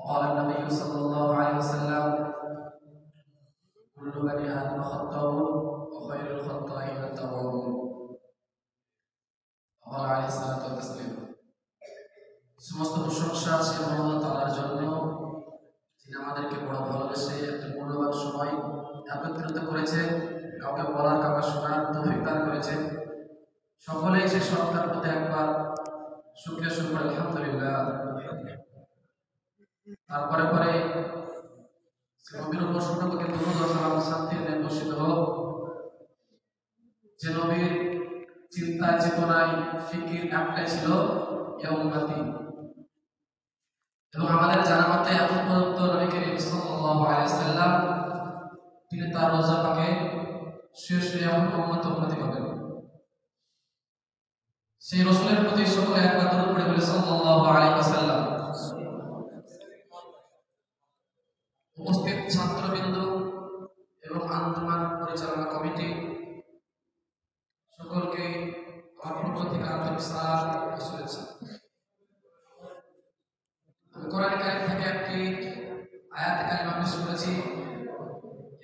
وقال النبي صلى الله عليه وسلم: كل بني آدم خطاؤون وخير الخطائين التوابون। وقال عليه الصلاة والتسليم। সমস্ত প্রশংসা আছে আল্লাহ তাআলার জন্য, যিনি আমাদেরকে বড় ভালোবেসে একটা মূল্যবান সময় একত্রিত করেছে, কাউকে বলার কাউকে শোনার তৌফিক দান করেছে। সকলেই সে সত্তার প্রতি একবার শুকরিয়া শুকর আলহামদুলিল্লাহ। তারপরে পরে নবীর উপর শতকোটি দরুদ ও সালাম শান্তি বর্ষিত হোক, যে নবীর চিন্তা চেতনায় ফিকির একটাই ছিল, এ উম্মতি। এবং আমাদের জানা মতে এখন পর্যন্ত নবী করিম সাল্লাল্লাহু আলাইহি ওয়াসাল্লাম তিনি তার রোজা পাকে শেষ উম্মতি হবেন। সেই রাসূলের প্রতি সকলে একবার দরুদ পড়ে বলে সাল্লাল্লাহু আলাইহি ওয়াসাল্লাম। উপস্থিত ছাত্রবৃন্দ এবং আঞ্জুমান পরিচালনা কমিটি সকলকে আমার পক্ষ থেকে আন্তরিক সালাম ও শুভেচ্ছা। কোরআন কারীম থেকে একটি আয়াত কারিমা পেশ করেছি,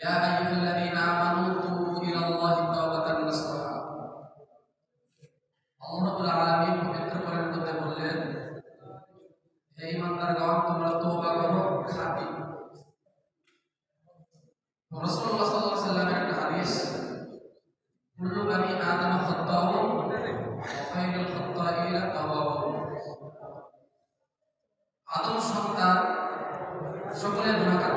ইয়া আইয়ুহাল্লাযীনা আমানু তুবু ইলাল্লাহি তাওবাতান নাসুহা। আল্লাহ রাব্বুল আলামিন পবিত্র কোরআনের মধ্যে বললেন, হে ঈমানদারগণ, তোমরা তওবা করো খাঁটি। রাসূলুল্লাহ সাল্লাল্লাহু আলাইহি ওয়াসাল্লামের একটা হাদিস, কুল্লু বানি আদম খাত্তাউন ওয়া খায়রুল খাত্তাইনা তাওয়াবুন। আদম সন্তান সকলে গুনাহগার,